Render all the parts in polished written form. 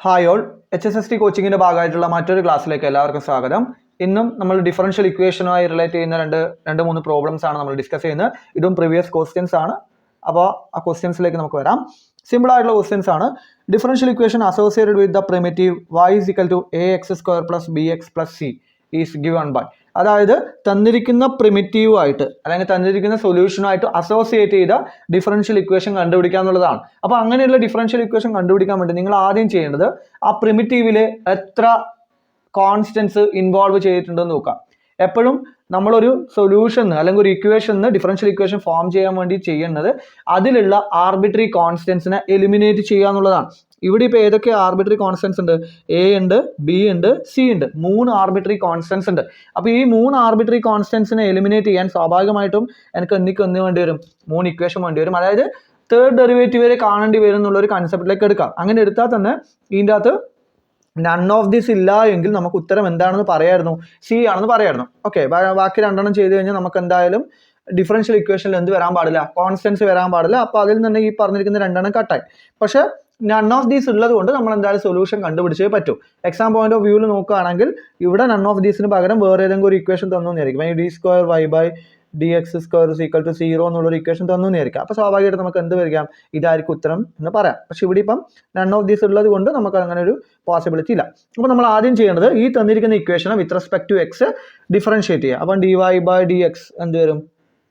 Hi all, HSST കോച്ചിങ്ങിൻ്റെ ഭാഗമായിട്ടുള്ള മറ്റൊരു ക്ലാസ്സിലേക്ക് എല്ലാവർക്കും സ്വാഗതം. ഇന്നും നമ്മൾ ഡിഫറൻഷ്യൽ ഇക്വേഷനുമായി റിലേറ്റ് ചെയ്യുന്ന രണ്ട് മൂന്ന് പ്രോബ്ലംസ് ആണ് നമ്മൾ ഡിസ്കസ് ചെയ്യുന്നത്. ഇതും പ്രീവിയസ് ക്വസ്റ്റ്യൻസ് ആണ്. അപ്പോൾ ആ ക്വസ്റ്റ്യൻസിലേക്ക് നമുക്ക് വരാം. സിമ്പിൾ ആയിട്ടുള്ള ക്വസ്റ്റ്യൻസ് ആണ്. Differential equation associated with the primitive y is equal to ax² plus bx plus c is given by, അതായത് തന്നിരിക്കുന്ന പ്രിമിറ്റീവായിട്ട് അല്ലെങ്കിൽ തന്നിരിക്കുന്ന സൊല്യൂഷനുമായിട്ട് അസോസിയേറ്റ് ചെയ്ത ഡിഫറൻഷ്യൽ ഇക്വേഷൻ കണ്ടുപിടിക്കുക എന്നുള്ളതാണ്. അപ്പോൾ അങ്ങനെയുള്ള ഡിഫറൻഷ്യൽ ഇക്വേഷൻ കണ്ടുപിടിക്കാൻ വേണ്ടി നിങ്ങൾ ആദ്യം ചെയ്യേണ്ടത് ആ പ്രിമിറ്റീവിൽ എത്ര കോൺസ്റ്റൻസ് ഇൻവോൾവ് ചെയ്തിട്ടുണ്ടെന്ന് നോക്കാം. എപ്പോഴും നമ്മളൊരു സൊല്യൂഷൻ അല്ലെങ്കിൽ ഒരു ഇക്വേഷന് ഡിഫറൻഷ്യൽ ഇക്വേഷൻ ഫോം ചെയ്യാൻ വേണ്ടി ചെയ്യുന്നത് അതിലുള്ള ആർബിട്രറി കോൺസ്റ്റൻസിനെ എലിമിനേറ്റ് ചെയ്യുക എന്നുള്ളതാണ്. ഇവിടെ ഇപ്പോൾ ഏതൊക്കെ ആർബിട്രറി കോൺസ്റ്റൻസ് ഉണ്ട്? എ ഉണ്ട്, ബി ഉണ്ട്, സി ഉണ്ട്. 3 ആർബിട്രറി കോൺസ്റ്റൻസ് ഉണ്ട്. അപ്പോൾ ഈ 3 ആർബിട്രറി കോൺസ്റ്റൻസിനെ എലിമിനേറ്റ് ചെയ്യാൻ സ്വാഭാവികമായിട്ടും എനിക്ക് എന്ത് വേണ്ടി വരും? 3 ഇക്വേഷൻ വേണ്ടി വരും. അതായത് തേർഡ് ഡെറിവേറ്റീവ് വരെ കാണേണ്ടി വരും എന്നുള്ളൊരു കൺസെപ്റ്റിലേക്ക് എടുക്കാം. അങ്ങനെ എടുത്താൽ തന്നെ ഇതിൻ്റെ അകത്ത് നൺ ഓഫ് ദിസ് ഇല്ല എങ്കിൽ നമുക്ക് ഉത്തരം എന്താണെന്ന് പറയായിരുന്നു? സി ആണെന്ന് പറയായിരുന്നു. ഓക്കെ, ബാക്കി രണ്ടെണ്ണം ചെയ്ത് കഴിഞ്ഞാൽ നമുക്ക് എന്തായാലും ഡിഫറൻഷ്യൽ ഇക്വേഷനിൽ എന്ത് വരാൻ പാടില്ല? കോൺസ്റ്റൻസ് വരാൻ പാടില്ല. അപ്പോൾ അതിൽ നിന്ന് ഈ പറഞ്ഞിരിക്കുന്ന രണ്ടെണ്ണം കട്ടായി. പക്ഷേ നൺ ഓഫ് ദീസ് ഉള്ളത് കൊണ്ട് നമ്മൾ എന്തായാലും സൊല്യൂഷൻ കണ്ടുപിടിച്ചേ പറ്റൂ. എക്സാം പോയിന്റ് ഓഫ് വ്യൂവിൽ നോക്കുകയാണെങ്കിൽ ഇവിടെ നൺ ഓഫ് ദീസിന് പകരം വേറെ ഏതെങ്കിലും ഒരു ഇക്വേഷൻ തന്നു എന്നായിരിക്കും. d² y/dx² is equal to 0 എന്നുള്ളൊരു ഇക്വേഷൻ തന്നു എന്നായിരിക്കും. അപ്പോൾ സ്വാഭാവികമായിട്ട് നമുക്ക് എന്ത് വരിക? ഇതായിരിക്കും ഉത്തരം എന്ന് പറയാം. പക്ഷെ ഇവിടെ ഇപ്പം നൺ ഓഫ് ദീസ് ഉള്ളത് കൊണ്ട് നമുക്ക് അങ്ങനെ ഒരു പോസിബിലിറ്റി ഇല്ല. അപ്പോൾ നമ്മൾ ആദ്യം ചെയ്യേണ്ടത് ഈ തന്നിരിക്കുന്ന ഇക്വേഷനെ with respect to x differentiate ചെയ്യുക. അപ്പം dy/dx എന്ത് വരും?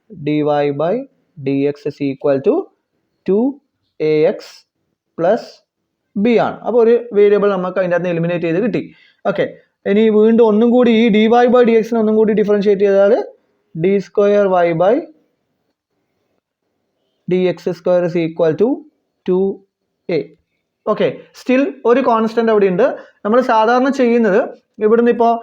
dy/dx is equal to 2ax plus B ആണ്. അപ്പോൾ ഒരു വേരിയബിൾ നമുക്ക് അതിൻ്റെ അകത്ത് എലിമിനേറ്റ് ചെയ്ത് കിട്ടി. ഓക്കെ, ഇനി വീണ്ടും ഒന്നും കൂടി ഈ dy/dx ഒന്നും കൂടി ഡിഫറൻഷിയേറ്റ് ചെയ്താൽ d²y/dx² is equal to 2a. Okay, still ഒരു കോൺസ്റ്റന്റ് അവിടെ ഉണ്ട്. നമ്മൾ സാധാരണ ചെയ്യുന്നത് ഇവിടുന്ന് ഇപ്പോൾ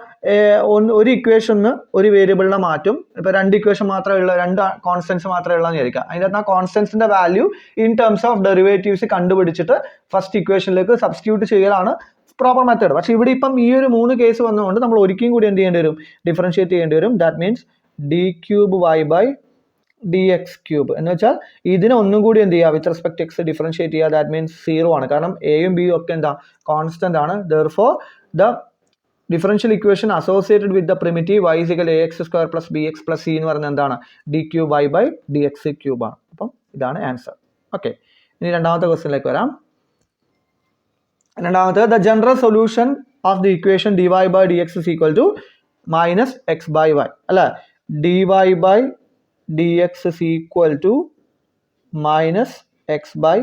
ഒരു ഇക്വേഷന് ഒരു വേരിയബിളിനെ മാറ്റും. ഇപ്പോൾ 2 ഇക്വേഷൻ മാത്രമേ ഉള്ള, 2 കോൺസ്റ്റൻസ് മാത്രമേ ഉള്ളതെന്ന് വിചാരിക്കുക. അതിൻ്റെ അകത്ത് ആ കോൺസ്റ്റൻസിന്റെ value in terms of derivatives കണ്ടുപിടിച്ചിട്ട് ഫസ്റ്റ് ഇക്വേഷനിലേക്ക് സബ്സ്റ്റിറ്റ്യൂട്ട് ചെയ്യലാണ് പ്രോപ്പർ മെത്തേഡ്. പക്ഷേ ഇവിടെ ഇപ്പം ഈ ഒരു 3 കേസ് വന്നതുകൊണ്ട് നമ്മൾ ഒരിക്കലും കൂടി എന്ത് ചെയ്യേണ്ടി വരും? ഡിഫറൻഷിയേറ്റ് ചെയ്യേണ്ടി വരും. ദാറ്റ് മീൻസ് d³y/dx³ എന്ന് വെച്ചാൽ ഇതിനെ ഒന്നും കൂടി എന്ത് ചെയ്യുക? വിത്ത് റെസ്പെക്ട് എക്സ് ഡിഫറൻഷിയേറ്റ് ചെയ്യുക. ദാറ്റ് മീൻസ് 0 ആണ്. കാരണം എയും ബിയും ഒക്കെ എന്താ? കോൺസ്റ്റന്റ് ആണ്. Therefore the differential equation associated with the primitive y is equal to ax² plus bx plus c എന്ന് പറയുന്നത് എന്താണ്? d³y/dx³ ആണ്. അപ്പം ഇതാണ് ആൻസർ. ഓക്കെ, ഇനി രണ്ടാമത്തെ ക്വസ്റ്റ്യനിലേക്ക് വരാം. രണ്ടാമത്തെ, the general solution of the equation dy/dx is equal to -x/y അല്ലേ? dy/dx is equal to -x/y.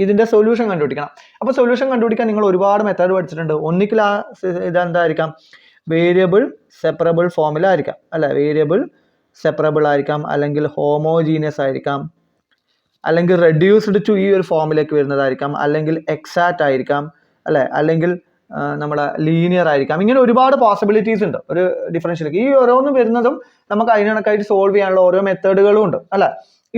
ഇതിന്റെ സൊല്യൂഷൻ കണ്ടുപിടിക്കണം. അപ്പോൾ സൊല്യൂഷൻ കണ്ടുപിടിക്കാൻ നിങ്ങൾ ഒരുപാട് മെത്തേഡ് പഠിച്ചിട്ടുണ്ട്. ഒന്നിക്കൽ ഇതെന്തായിരിക്കാം? വേരിയബിൾ സെപ്പറബിൾ ഫോമിലായിരിക്കാം അല്ലെ? വേരിയബിൾ സെപ്പറബിൾ ആയിരിക്കാം, അല്ലെങ്കിൽ ഹോമോജീനിയസ് ആയിരിക്കാം, അല്ലെങ്കിൽ റെഡ്യൂസ്ഡ് ടു ഈ ഒരു ഫോമിലേക്ക് വരുന്നതായിരിക്കാം, അല്ലെങ്കിൽ എക്സാക്റ്റ് ആയിരിക്കാം അല്ലെ? അല്ലെങ്കിൽ നമ്മുടെ ലീനിയർ ആയിരിക്കാം. ഇങ്ങനെ ഒരുപാട് പോസിബിലിറ്റീസ് ഉണ്ട് ഒരു ഡിഫറൻഷ്യൽ. ഈ ഓരോന്നും വരുന്നതും നമുക്ക് അതിനൊക്കെയായിട്ട് സോൾവ് ചെയ്യാനുള്ള ഓരോ മെത്തേഡുകളും ഉണ്ട് അല്ലെ?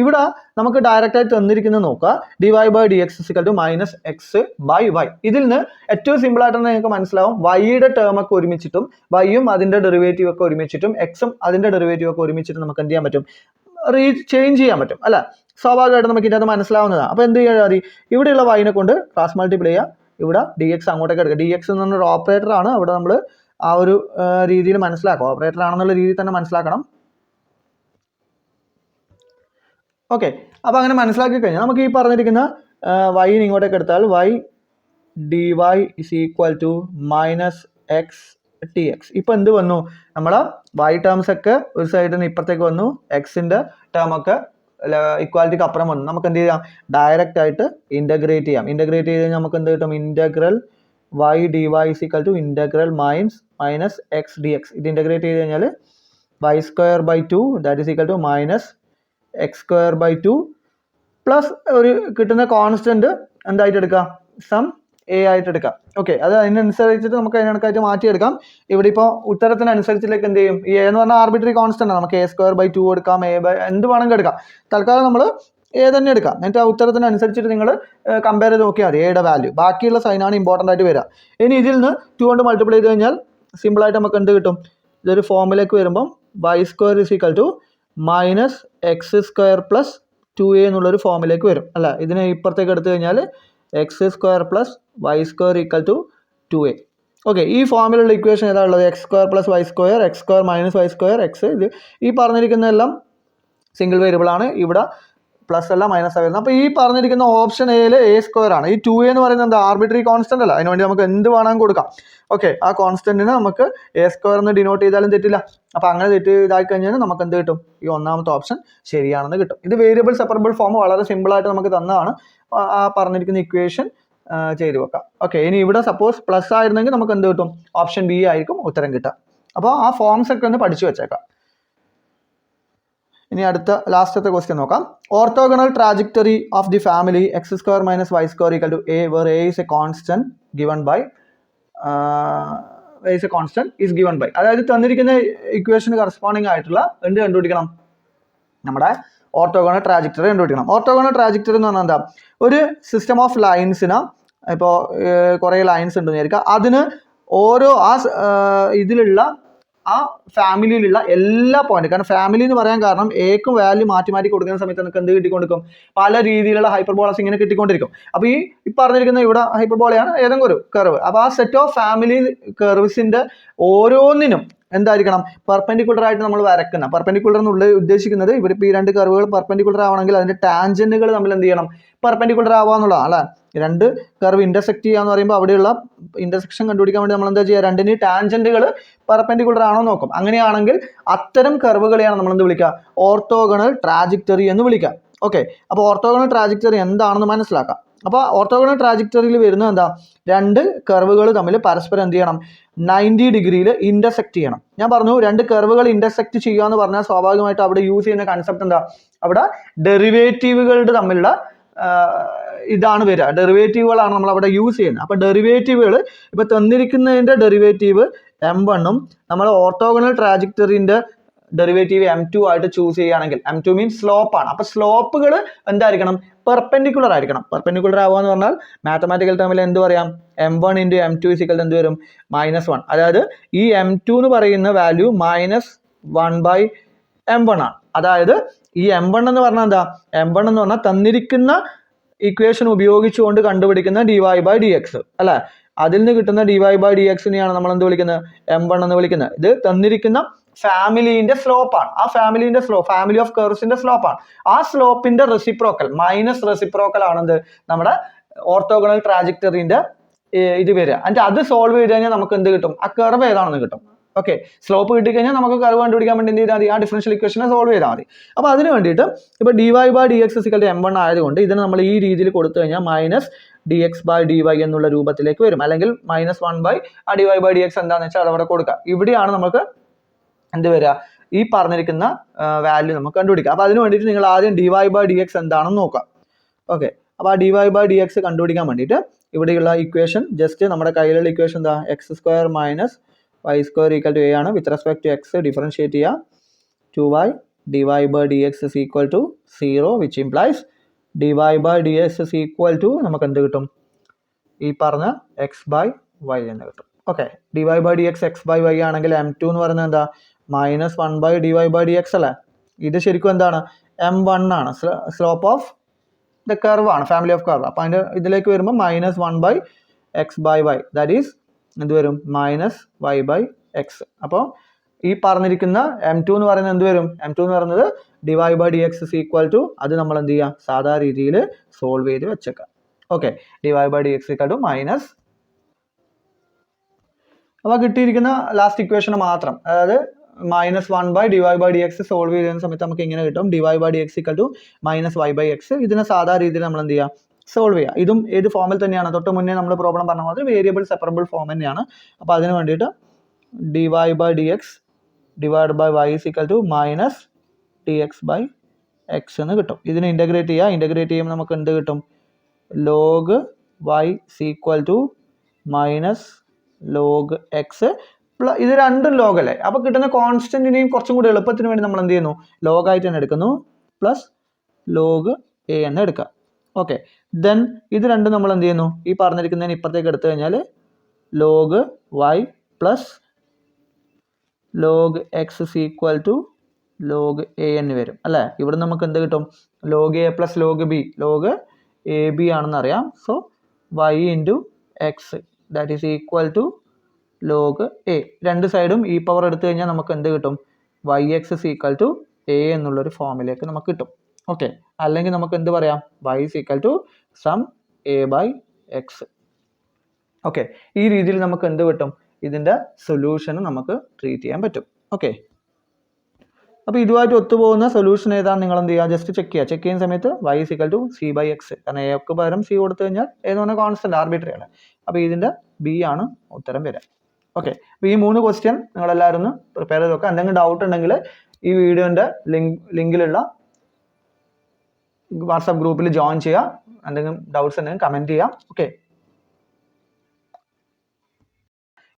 ഇവിടെ നമുക്ക് ഡയറക്റ്റ് ആയിട്ട് തന്നിരിക്കുന്നത് നോക്കുക. dy/dx is equal to -x/y. ഇതിൽ നിന്ന് ഏറ്റവും സിമ്പിൾ ആയിട്ട് നിങ്ങൾക്ക് മനസ്സിലാവും. വൈയുടെ ടേം ഒക്കെ ഒരുമിച്ചിട്ടും വൈയും അതിന്റെ ഡെറിവേറ്റീവ് ഒക്കെ ഒരുമിച്ചിട്ടും എക്സും അതിന്റെ ഡെറിവേറ്റീവ് ഒക്കെ ഒരുമിച്ചിട്ടും നമുക്ക് എന്ത് ചെയ്യാൻ പറ്റും? ചേഞ്ച് ചെയ്യാൻ പറ്റും അല്ലെ? സ്വാഭാവികമായിട്ട് നമുക്ക് ഇതിനകത്ത് മനസ്സിലാവുന്നതാണ്. അപ്പോൾ എന്ത് ചെയ്യാൻ മതി? ഇവിടെയുള്ള വൈനെ കൊണ്ട് ക്രോസ് മൾട്ടിപ്ലൈ ചെയ്യുക. ഇവിടെ dx അങ്ങോട്ടേക്ക് എടുക്കുക. dx എന്ന് പറഞ്ഞൊരു ഓപ്പറേറ്റർ ആണ്. അവിടെ നമ്മൾ ആ ഒരു രീതിയിൽ മനസ്സിലാക്കുക. ഓപ്പറേറ്റർ ആണെന്നുള്ള രീതിയിൽ തന്നെ മനസ്സിലാക്കണം. ഓക്കെ, അപ്പോൾ അങ്ങനെ മനസ്സിലാക്കി കഴിഞ്ഞാൽ നമുക്ക് ഈ പറഞ്ഞിരിക്കുന്ന വൈന് ഇങ്ങോട്ടേക്ക് എടുത്താൽ y/dy is equal to -x/dx. ഇപ്പം എന്ത് വന്നു? നമ്മളെ y ടേംസ് ഒക്കെ ഒരു സൈഡിൽ നിന്ന് ഇപ്പുറത്തേക്ക് വന്നു. എക്സിൻ്റെ ടേം ഒക്കെ ഇക്വാലിറ്റിക്ക് അപ്പുറം വന്നു. നമുക്ക് എന്ത് ചെയ്യാം? ഡയറക്റ്റ് ആയിട്ട് ഇൻ്റഗ്രേറ്റ് ചെയ്യാം. ഇൻ്റഗ്രേറ്റ് ചെയ്ത് കഴിഞ്ഞാൽ നമുക്ക് എന്ത് കിട്ടും? Integral y/dy is equal to integral -x/dx. ഇത് ഇൻ്റഗ്രേറ്റ് ചെയ്ത് കഴിഞ്ഞാൽ y²/2 that is equal to -x²/2 plus ഒരു കിട്ടുന്ന കോൺസ്റ്റന്റ് എന്തായിട്ട് എടുക്കാം? സം എ ആയിട്ട് എടുക്കാം. ഓക്കെ, അത് അതിനനുസരിച്ചിട്ട് നമുക്ക് അതിനകത്തായിട്ട് മാറ്റിയെടുക്കാം. ഇവിടെ ഇപ്പോൾ ഉത്തരത്തിനനുസരിച്ചിലേക്ക് എന്ത് ചെയ്യും? ഈ എന്ന് പറഞ്ഞാൽ ആർബിട്രറി കോൺസ്റ്റന്റ് ആണ്. നമുക്ക് a²/2 എടുക്കാം, എന്ത് വേണമെങ്കിൽ എടുക്കാം. തൽക്കാലം നമ്മൾ എ തന്നെ എടുക്കാം. എന്നിട്ട് ആ ഉത്തരത്തിനനുസരിച്ചിട്ട് നിങ്ങൾ കമ്പയർ ചെയ്ത് നോക്കിയാൽ മതി എയുടെ വാല്യൂ. ബാക്കിയുള്ള സൈനാണ് ഇമ്പോർട്ടൻ്റ് ആയിട്ട് വരിക. ഇനി ഇതിൽ നിന്ന് 2 കൊണ്ട് മൾട്ടിപ്ലൈ ചെയ്ത് കഴിഞ്ഞാൽ സിമ്പിളായിട്ട് നമുക്ക് എന്ത് കിട്ടും? ഇതൊരു ഫോമിലേക്ക് വരുമ്പം y² is equal to -x² plus 2a എന്നുള്ളൊരു ഫോമിലേക്ക് വരും അല്ല? ഇതിനെ ഇപ്പുറത്തേക്ക് എടുത്തു കഴിഞ്ഞാൽ x square plus y square equal to 2a. Okay, ഈ ഫോമിലുള്ള ഇക്വേഷൻ ഏതാ ഉള്ളത്? X square plus y square, x square minus y square, x. ഇത് ഈ പറഞ്ഞിരിക്കുന്നതെല്ലാം സിംഗിൾ വേരിയബിൾ ആണ്. ഇവിടെ പ്ലസ് അല്ല മൈനസ് ആ വരുന്നത്. അപ്പോൾ ഈ പറഞ്ഞിരിക്കുന്ന ഓപ്ഷൻ എയിൽ എ സ്ക്വയർ ആണ്. ഈ 2a എന്ന് പറയുന്നത് എന്താ? ആർബിട്രറി കോൺസ്റ്റന്റ് അല്ല. അതിനുവേണ്ടി നമുക്ക് എന്ത് വേണമെങ്കിലും കൊടുക്കാം. ഓക്കെ, ആ കോൺസ്റ്റന്റിന് നമുക്ക് എ സ്ക്വയർ എന്ന് ഡിനോട്ട് ചെയ്താലും തെറ്റില്ല. അപ്പോൾ അങ്ങനെ തെറ്റ് ഇതാക്കി കഴിഞ്ഞാൽ നമുക്ക് എന്ത് കിട്ടും? ഈ ഒന്നാമത്തെ ഓപ്ഷൻ ശരിയാണെന്ന് കിട്ടും. ഇത് വേരിയബിൾ സെപ്പറബിൾ ഫോം വളരെ സിമ്പിളായിട്ട് നമുക്ക് തന്നതാണ്. ആ പറഞ്ഞിരിക്കുന്ന ഇക്വേഷൻ ചെയ്ത് വെക്കാം. ഓക്കെ, ഇനി ഇവിടെ സപ്പോസ് പ്ലസ് ആയിരുന്നെങ്കിൽ നമുക്ക് എന്ത് കിട്ടും? ഓപ്ഷൻ ബി ആയിരിക്കും ഉത്തരം കിട്ടുക. അപ്പോൾ ആ ഫോംസ് ഒക്കെ ഒന്ന് പഠിച്ചു വെച്ചേക്കാം. ഇനി അടുത്ത ലാസ്റ്റത്തെ ക്വസ്റ്റ്യൻ നോക്കാം. Orthogonal trajectory of the family x square minus y square equal to a where a is a constant given by is given by. അതായത് തന്നിരിക്കുന്ന ഇക്വേഷന് കറസ്പോണ്ടിങ് ആയിട്ടുള്ള എന്ത് കണ്ടുപിടിക്കണം? നമ്മുടെ ഓർത്തോഗണൽ ട്രാജക്ടറി കണ്ടുപിടിക്കണം. ഓർത്തോഗണൽ ട്രാജക്ടറി എന്ന് പറഞ്ഞാൽ എന്താ? ഒരു സിസ്റ്റം ഓഫ് ലൈൻസിന് ഇപ്പോൾ കുറേ ലൈൻസ് ഉണ്ടെന്ന് വിചാരിക്കുക. അതിന് ഓരോ ഇതിലുള്ള ആ ഫാമിലിയിലുള്ള എല്ലാ പോയിന്റ്, കാരണം ഫാമിലി എന്ന് പറയാൻ കാരണം എക്കും വാല്യൂ മാറ്റി മാറ്റി കൊടുക്കുന്ന സമയത്ത് നമുക്ക് എന്ത് കിട്ടിക്കൊണ്ടിരിക്കും? പല രീതിയിലുള്ള ഹൈപ്പർബോളസ് ഇങ്ങനെ കിട്ടിക്കൊണ്ടിരിക്കും. അപ്പോൾ ഈ പറഞ്ഞിരിക്കുന്ന ഇവിടെ ഹൈപ്പർബോളയാണ് ഏതെങ്കിലും ഒരു കർവ്. അപ്പോൾ ആ സെറ്റ് ഓഫ് ഫാമിലി കർവ്സിന്റെ ഓരോന്നിനും എന്തായിരിക്കണം? പെർപെൻഡിക്കുലർ ആയിട്ട് നമ്മൾ വരക്കുന്ന. പെർപെൻഡിക്കുലർ എന്നുള്ളത് ഉദ്ദേശിക്കുന്നത് ഇവിടെ ഇപ്പോൾ ഈ രണ്ട് കർവുകൾ പെർപെൻഡിക്കുലർ ആവണമെങ്കിൽ അതിന്റെ ടാൻജന്റുകൾ നമ്മൾ എന്ത് ചെയ്യണം? പെർപെൻഡിക്കുലർ ആവുക എന്നുള്ളതാണ് അല്ലേ? രണ്ട് കർവ് ഇന്റർസെക്ട് ചെയ്യാന്ന് പറയുമ്പോൾ അവിടെയുള്ള ഇന്റർസെക്ഷൻ കണ്ടുപിടിക്കാൻ വേണ്ടി നമ്മൾ എന്താ ചെയ്യുക? രണ്ടിന് ടാൻജന്റുകൾ പെർപെൻഡിക്കുലർ ആണോ നോക്കും. അങ്ങനെയാണെങ്കിൽ അത്തരം കർവുകളെയാണ് നമ്മൾ എന്ത് വിളിക്കുക? ഓർത്തോഗണൽ ട്രാജക്ടറി എന്ന് വിളിക്കുക. ഓക്കെ, അപ്പോൾ ഓർത്തോഗണൽ ട്രാജക്ടറി എന്താണെന്ന് മനസ്സിലാക്കാം. അപ്പോൾ ഓർത്തോഗണൽ ട്രാജക്ടറിയിൽ വരുന്നത് എന്താ? രണ്ട് കർവുകൾ തമ്മിൽ പരസ്പരം എന്ത് ചെയ്യണം? 90 ഡിഗ്രിയിൽ ഇന്റർസെക്ട് ചെയ്യണം. ഞാൻ പറഞ്ഞു രണ്ട് കർവുകൾ ഇന്റർസെക്ട് ചെയ്യുക എന്ന് പറഞ്ഞാൽ സ്വാഭാവികമായിട്ട് അവിടെ യൂസ് ചെയ്യുന്ന കൺസെപ്റ്റ് എന്താ? അവിടെ ഡെറിവേറ്റീവുകളുടെ തമ്മിലുള്ള ഇതാണ് വരിക. ഡെറിവേറ്റീവുകളാണ് നമ്മൾ അവിടെ യൂസ് ചെയ്യുന്നത്. അപ്പോൾ ഡെറിവേറ്റീവുകൾ ഇപ്പോൾ തന്നിരിക്കുന്നതിൻ്റെ ഡെറിവേറ്റീവ് m1 നമ്മൾ ഓർത്തോഗണൽ ട്രാജക്ടറിൻ്റെ ഡെറിവേറ്റീവ് m2 ആയിട്ട് ചൂസ് ചെയ്യുകയാണെങ്കിൽ m2 മീൻസ് സ്ലോപ്പ് ആണ്. അപ്പോൾ സ്ലോപ്പുകൾ എന്തായിരിക്കണം? പെർപെൻഡിക്കുലർ ആയിരിക്കണം. പെർപെൻഡിക്കുലർ ആവുക എന്ന് പറഞ്ഞാൽ മാത്തമാറ്റിക്കൽ ടേമിൽ എന്ത് പറയാം? m1 × m2 = എന്ത് വരും? -1. അതായത് ഈ m2 എന്ന് പറയുന്ന വാല്യൂ -1/m1 ആണ്. അതായത് ഈ m1 എന്ന് പറഞ്ഞാൽ എന്താ? m1 എന്ന് പറഞ്ഞാൽ തന്നിരിക്കുന്ന ഇക്വേഷൻ ഉപയോഗിച്ചുകൊണ്ട് കണ്ടുപിടിക്കുന്ന dy/dx അല്ലെ? അതിൽ നിന്ന് കിട്ടുന്ന dy/dx-നെയാണ് നമ്മൾ എന്ത് വിളിക്കുന്നത്? m1 എന്ന് വിളിക്കുന്നത്. ഇത് തന്നിരിക്കുന്ന ഫാമിലിന്റെ സ്ലോപ്പാണ്. ആ ഫാമിലിന്റെ സ്ലോപ്പ്, ഫാമിലി ഓഫ് കർവ്സിന്റെ സ്ലോപ്പാണ്. ആ സ്ലോപ്പിന്റെ റെസിപ്രോക്കൽ മൈനസ് റെസിപ്രോക്കൽ ആണെന്ത്? നമ്മുടെ ഓർത്തോഗണൽ ട്രാജക്ടറിന്റെ ഇത് വരിക. എന്നിട്ട് അത് സോൾവ് ചെയ്ത് കഴിഞ്ഞാൽ നമുക്ക് എന്ത് കിട്ടും? ആ കർവ് ഏതാണെന്ന് കിട്ടും. ഓക്കെ, സ്ലോപ്പ് കിട്ടിക്കഴിഞ്ഞാൽ നമുക്ക് കർവ് കണ്ടുപിടിക്കാൻ വേണ്ടി എന്ത് ചെയ്താൽ മതി? ആ ഡിഫറൻഷ്യൽ ഇക്വേഷനെ സോൾവ് ചെയ്താൽ മതി. അപ്പോൾ അതിന് വേണ്ടിയിട്ട് ഇപ്പോൾ dy/dx = m1 ആയതുകൊണ്ട് ഇതിന് നമ്മൾ ഈ രീതിയിൽ കൊടുത്തു കഴിഞ്ഞാൽ -dx/dy എന്നുള്ള രൂപത്തിലേക്ക് വരും. അല്ലെങ്കിൽ -1/dy/dx എന്താണെന്ന് വെച്ചാൽ അതവിടെ കൊടുക്കുക. ഇവിടെയാണ് നമുക്ക് എന്ത് വരിക? ഈ പറഞ്ഞിരിക്കുന്ന വാല്യൂ നമുക്ക് കണ്ടുപിടിക്കാം. അപ്പോൾ അതിന് വേണ്ടിയിട്ട് നിങ്ങൾ ആദ്യം dy/dx എന്താണെന്ന് നോക്കാം. ഓക്കെ, അപ്പോൾ ആ dy/dx കണ്ടുപിടിക്കാൻ വേണ്ടിയിട്ട് ഇവിടെയുള്ള ഇക്വേഷൻ ജസ്റ്റ് നമ്മുടെ കയ്യിലുള്ള ഇക്വേഷൻ എന്താ? x² - y² = a ആണ്. With respect to x differentiate ചെയ്യുക. 2y dy/dx = 0 which implies dy/dx = നമുക്ക് എന്ത് കിട്ടും? ഈ പറഞ്ഞ x/y എന്ന് കിട്ടും. ഓക്കെ, dy/dx x/y ആണെങ്കിൽ m2 എന്ന് പറയുന്നത് എന്താ? -1/dy/dx അല്ലേ? ഇത് ശരിക്കും എന്താണ്? m1 ആണ്. സ്ലോപ്പ് ഓഫ് ദ കർവ് ആണ്, ഫാമിലി ഓഫ് കർവ്. അപ്പോൾ അതിൻ്റെ ഇതിലേക്ക് വരുമ്പോൾ -1/x/y ദാറ്റ് ഈസ് എന്ത് വരും? -y/x. അപ്പോൾ ഈ പറഞ്ഞിരിക്കുന്ന m2 എന്ന് പറയുന്നത് എന്ത് വരും? m2 എന്ന് പറയുന്നത് dy/dx = അത് നമ്മൾ എന്ത് ചെയ്യുക? സാധാ രീതിയിൽ സോൾവ് ചെയ്ത് വെച്ചേക്കാം. ഓക്കെ, dy/dx - അപ്പോൾ കിട്ടിയിരിക്കുന്ന ലാസ്റ്റ് ഇക്വേഷൻ മാത്രം, അതായത് -1/dy/dx സോൾവ് ചെയ്യുന്ന സമയത്ത് നമുക്ക് ഇങ്ങനെ കിട്ടും. dy/dx = -y/x. ഇതിനെ സാധാ രീതിയിൽ നമ്മൾ എന്ത് ചെയ്യുക? സോൾവ് ചെയ്യുക. ഇതും ഏത് ഫോമിൽ തന്നെയാണ്? തൊട്ട് മുന്നേ നമ്മൾ പ്രോബ്ലം പറഞ്ഞ മാതിരി വേരിയബിൾ സെപ്പറബിൾ ഫോം തന്നെയാണ്. അപ്പോൾ അതിന് വേണ്ടിയിട്ട് dy/dx / y = -dx/x എന്ന് കിട്ടും. ഇതിനെ ഇൻ്റഗ്രേറ്റ് ചെയ്യുക. ഇൻ്റഗ്രേറ്റ് ചെയ്യുമ്പോൾ നമുക്ക് എന്ത് കിട്ടും? log y = -log x. ഇത് രണ്ടും ലോഗ് അല്ലേ? അപ്പോൾ കിട്ടുന്ന കോൺസ്റ്റന്റിനെയും കുറച്ചും കൂടി എളുപ്പത്തിന് വേണ്ടി നമ്മൾ എന്ത് ചെയ്യുന്നു? ലോഗ് ആയിട്ട് തന്നെ എടുക്കുന്നു. പ്ലസ് log a എന്ന് എടുക്കുക. ഓക്കെ, ദെൻ ഇത് രണ്ടും നമ്മൾ എന്ത് ചെയ്യുന്നു? ഈ പറഞ്ഞിരിക്കുന്നതിന് ഇപ്പുറത്തേക്ക് എടുത്തു കഴിഞ്ഞാൽ log y + log x = log a എന്ന് വരും അല്ലേ? ഇവിടെ നമുക്ക് എന്ത് കിട്ടും? log a + log b. log ab ആണെന്ന് അറിയാം. So y into x that is equal to log a. രണ്ട് സൈഡും ഈ പവർ എടുത്തു കഴിഞ്ഞാൽ നമുക്ക് എന്ത് കിട്ടും? Y x is equal to a എന്നുള്ളൊരു ഫോമിലേക്ക് നമുക്ക് കിട്ടും. ഓക്കെ, അല്ലെങ്കിൽ നമുക്ക് എന്ത് പറയാം? Y is equal to some a by x. Okay, ഈ രീതിയിൽ നമുക്ക് എന്ത് കിട്ടും? ഇതിൻ്റെ സൊല്യൂഷന് നമുക്ക് ട്രീറ്റ് ചെയ്യാൻ പറ്റും. ഓക്കെ, അപ്പോൾ ഇതുമായിട്ട് ഒത്തുപോകുന്ന സൊല്യൂഷൻ ഏതാണ് നിങ്ങൾ എന്ത് ചെയ്യുക? ജസ്റ്റ് ചെക്ക് ചെയ്യുന്ന സമയത്ത് y is equal to c by x. കാരണം എക്ക് പകരം സി കൊടുത്തു കഴിഞ്ഞാൽ ഏതെന്ന് പറഞ്ഞാൽ കോൺസ്റ്റന്റ് ആർബിട്രറി ആണ്. അപ്പോൾ ഇതിൻ്റെ ബി ആണ് ഉത്തരം വരിക. ഓക്കെ, അപ്പോൾ ഈ 3 ക്വസ്റ്റ്യൻ നിങ്ങളെല്ലാവരും ഒന്ന് പ്രിപ്പയർ ചെയ്ത് വെക്കുക. എന്തെങ്കിലും ഡൗട്ട് ഉണ്ടെങ്കിൽ ഈ വീഡിയോൻ്റെ ലിങ്കിലുള്ള വാട്സാപ്പ് ഗ്രൂപ്പിൽ ജോയിൻ ചെയ്യുക. എന്തെങ്കിലും ഡൗട്ട്സ് ഉണ്ടെങ്കിൽ കമൻറ്റ് ചെയ്യാം. ഓക്കെ,